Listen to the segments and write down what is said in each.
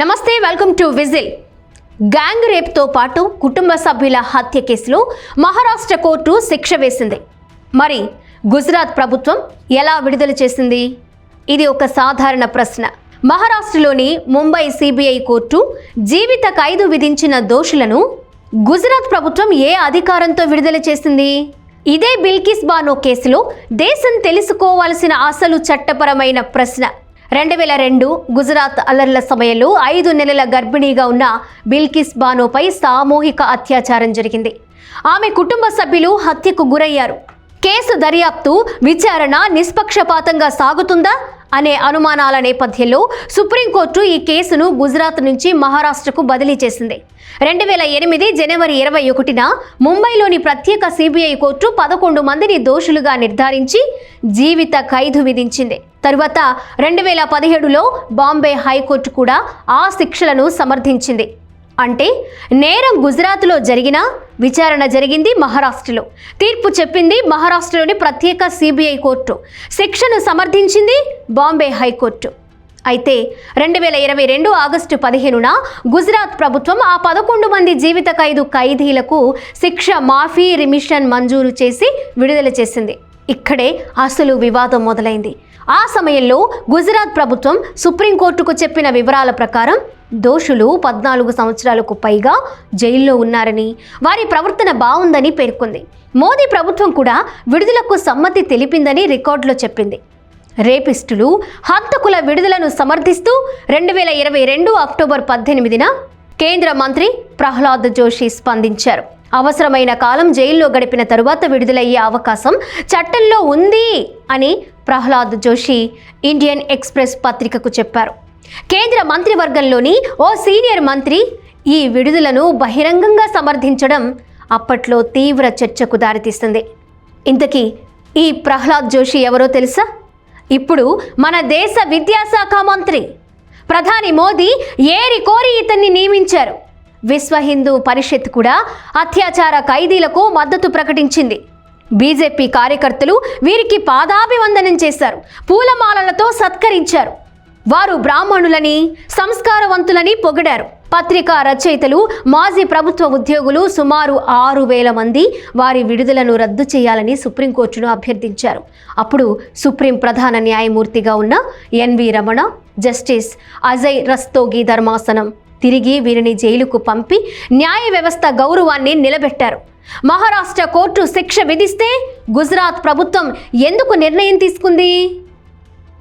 నమస్తే, welcome to whistle. Gang రేప్తో పాటు కుటుంబ సభ్యుల హత్య కేసులో మహారాష్ట్ర కోర్టు శిక్ష వేసింది. మరి గుజరాత్ ప్రభుత్వం ఎలా విడుదల చేసింది? ఇది ఒక సాధారణ ప్రశ్న. మహారాష్ట్రలోని ముంబై సిబిఐ కోర్టు జీవిత ఖైదు విధించిన దోషులను గుజరాత్ ప్రభుత్వం ఏ అధికారంతో విడుదల చేసింది? ఇదే బిల్కిస్ బానో కేసులో దేశం తెలుసుకోవాల్సిన అసలు చట్టపరమైన ప్రశ్న. 2002 గుజరాత్ అల్లర్ల సమయంలో 5 నెలల గర్భిణీగా ఉన్న బిల్కిస్ బానోపై సామూహిక అత్యాచారం జరిగింది. ఆమె కుటుంబ సభ్యులు హత్యకు గురయ్యారు. కేసు దర్యాప్తు, విచారణ నిష్పక్షపాతంగా సాగుతుందా అనే అనుమానాల నేపథ్యంలో సుప్రీంకోర్టు ఈ కేసును గుజరాత్ నుంచి మహారాష్ట్రకు బదిలీ చేసింది. 2008 జనవరి 21న ముంబైలోని ప్రత్యేక సిబిఐ కోర్టు 11 మందిని దోషులుగా నిర్ధారించి జీవిత ఖైదు విధించింది. తరువాత 2017లో బాంబే హైకోర్టు కూడా ఆ శిక్షలను సమర్థించింది. అంటే నేరం గుజరాత్లో జరిగినా విచారణ జరిగింది మహారాష్ట్రలో. తీర్పు చెప్పింది మహారాష్ట్రలోని ప్రత్యేక సిబిఐ కోర్టు, శిక్షను సమర్థించింది బాంబే హైకోర్టు. అయితే 2022 ఆగస్టు 15న గుజరాత్ ప్రభుత్వం ఆ 11 మంది జీవిత ఖైదు ఖైదీలకు శిక్ష మాఫీ రిమిషన్ మంజూరు చేసి విడుదల చేసింది. ఇక్కడే అసలు వివాదం మొదలైంది. ఆ సమయంలో గుజరాత్ ప్రభుత్వం సుప్రీంకోర్టుకు చెప్పిన వివరాల ప్రకారం దోషులు 14 సంవత్సరాలకు పైగా జైల్లో ఉన్నారని, వారి ప్రవర్తన బాగుందని పేర్కొంది. మోదీ ప్రభుత్వం కూడా విడుదలకు సమ్మతి తెలిపిందని రికార్డులో చెప్పింది. రేపిస్టులు, హంతకుల విడుదలను సమర్థిస్తూ 2022 అక్టోబర్ 18న కేంద్ర మంత్రి ప్రహ్లాద్ జోషి స్పందించారు. అవసరమైన కాలం జైల్లో గడిపిన తరువాత విడుదలయ్యే అవకాశం చట్టంలో ఉంది అని ప్రహ్లాద్ జోషి ఇండియన్ ఎక్స్ప్రెస్ పత్రికకు చెప్పారు. కేంద్ర మంత్రివర్గంలోని ఓ సీనియర్ మంత్రి ఈ విడుదలను బహిరంగంగా సమర్థించడం అప్పట్లో తీవ్ర చర్చకు దారితీస్తుంది. ఇంతకీ ఈ ప్రహ్లాద్ జోషి ఎవరో తెలుసా? ఇప్పుడు మన దేశ విద్యాశాఖ మంత్రి. ప్రధాని మోదీ ఏరి కోరి ఇతన్ని నియమించారు. విశ్వ హిందూ పరిషత్ కూడా అత్యాచార ఖైదీలకు మద్దతు ప్రకటించింది. బీజేపీ కార్యకర్తలు వీరికి పాదాభివందనం చేశారు, పూలమాలలతో సత్కరించారు. వారు బ్రాహ్మణులని, సంస్కారవంతులని పొగిడారు. పత్రికా రచయితలు, మాజీ ప్రభుత్వ ఉద్యోగులు సుమారు 6,000 మంది వారి విడుదలను రద్దు చేయాలని సుప్రీంకోర్టును అభ్యర్థించారు. అప్పుడు సుప్రీం ప్రధాన న్యాయమూర్తిగా ఉన్న ఎన్వి రమణ, జస్టిస్ అజయ్ రస్తోగి ధర్మాసనం తిరిగి వీరిని జైలుకు పంపి న్యాయ వ్యవస్థ గౌరవాన్ని నిలబెట్టారు. మహారాష్ట్ర కోర్టు శిక్ష విధిస్తే గుజరాత్ ప్రభుత్వం ఎందుకు నిర్ణయం తీసుకుంది?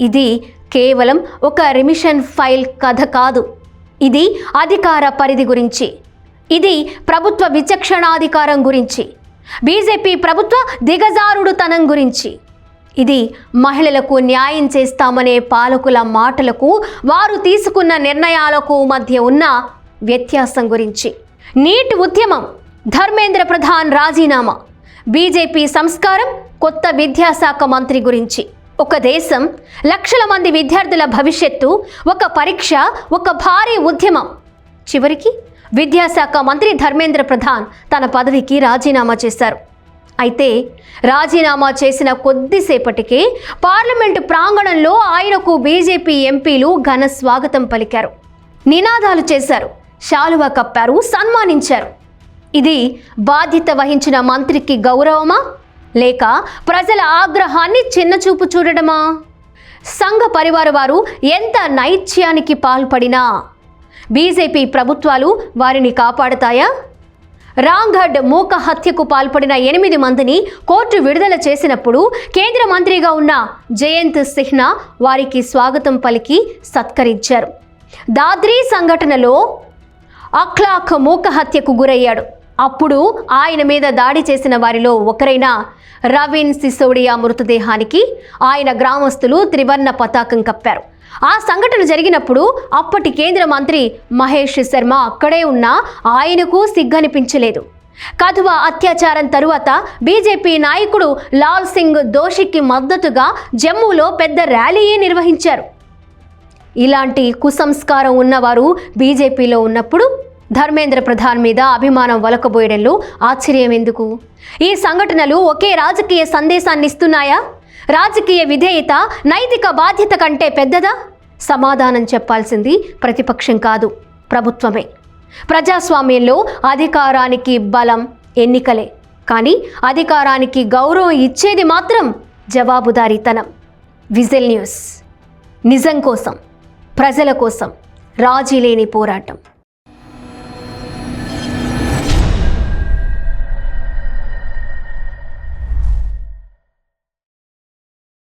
ఇది కేవలం ఒక రిమిషన్ ఫైల్ కథ కాదు. ఇది అధికార పరిధి గురించి, ఇది ప్రభుత్వ విచక్షణాధికారం గురించి, బీజేపీ ప్రభుత్వ దిగజారుడుతనం గురించి, ఇది మహిళలకు న్యాయం చేస్తామనే పాలకుల మాటలకు వారు తీసుకున్న నిర్ణయాలకు మధ్య ఉన్న వ్యత్యాసం గురించి. నీట్ ఉద్యమం, ధర్మేంద్ర ప్రధాన్ రాజీనామా, బీజేపీ సంస్కారం, కొత్త విద్యాశాఖ మంత్రి గురించి. ఒక దేశం, లక్షల మంది విద్యార్థుల భవిష్యత్తు, ఒక పరీక్ష, ఒక భారీ ఉద్యమం. చివరికి విద్యాశాఖ మంత్రి ధర్మేంద్ర ప్రధాన్ తన పదవికి రాజీనామా చేశారు. అయితే రాజీనామా చేసిన కొద్దిసేపటికే పార్లమెంటు ప్రాంగణంలో ఆయనకు బీజేపీ ఎంపీలు ఘన స్వాగతం పలికారు, నినాదాలు చేశారు, శాలువా కప్పారు, సన్మానించారు. ఇది బాధ్యత వహించిన మంత్రికి గౌరవమా, లేక ప్రజల ఆగ్రహాన్ని చిన్నచూపు చూడడమా? సంఘ పరివార వారు ఎంత నైత్యానికి పాల్పడినా బీజేపీ ప్రభుత్వాలు వారిని కాపాడతాయా? రాంగఢ్ మూక హత్యకు పాల్పడిన 8 మందిని కోర్టు విడుదల చేసినప్పుడు కేంద్ర మంత్రిగా ఉన్న జయంత్ సిన్హా వారికి స్వాగతం పలికి సత్కరించారు. దాద్రీ సంఘటనలో అఖ్లాక్ మూక హత్యకు గురయ్యాడు. అప్పుడు ఆయన మీద దాడి చేసిన వారిలో ఒకరైన రవీన్ సిసోడియా మృతదేహానికి ఆయన గ్రామస్తులు త్రివర్ణ పతాకం కప్పారు. ఆ సంఘటన జరిగినప్పుడు అప్పటి కేంద్ర మంత్రి మహేష్ శర్మ అక్కడే ఉన్నా ఆయనకు సిగ్గనిపించలేదు. కథువా అత్యాచారం తరువాత బీజేపీ నాయకుడు లాల్ సింగ్ దోషికి మద్దతుగా జమ్మూలో పెద్ద ర్యాలీయే నిర్వహించారు. ఇలాంటి కుసంస్కారం ఉన్నవారు బీజేపీలో ఉన్నప్పుడు ధర్మేంద్ర ప్రధాన్ మీద అభిమానం వలకబోయడంలో ఆశ్చర్యం ఎందుకు? ఈ సంఘటనలు ఒకే రాజకీయ సందేశాన్ని ఇస్తున్నాయా? రాజకీయ విధేయత నైతిక బాధ్యత కంటే పెద్దదా? సమాధానం చెప్పాల్సింది ప్రతిపక్షం కాదు, ప్రభుత్వమే. ప్రజాస్వామ్యంలో అధికారానికి బలం ఎన్నికలే, కానీ అధికారానికి గౌరవం ఇచ్చేది మాత్రం జవాబుదారీతనం. విజిల్ న్యూస్, నిజం కోసం, ప్రజల కోసం, రాజీ లేని పోరాటం.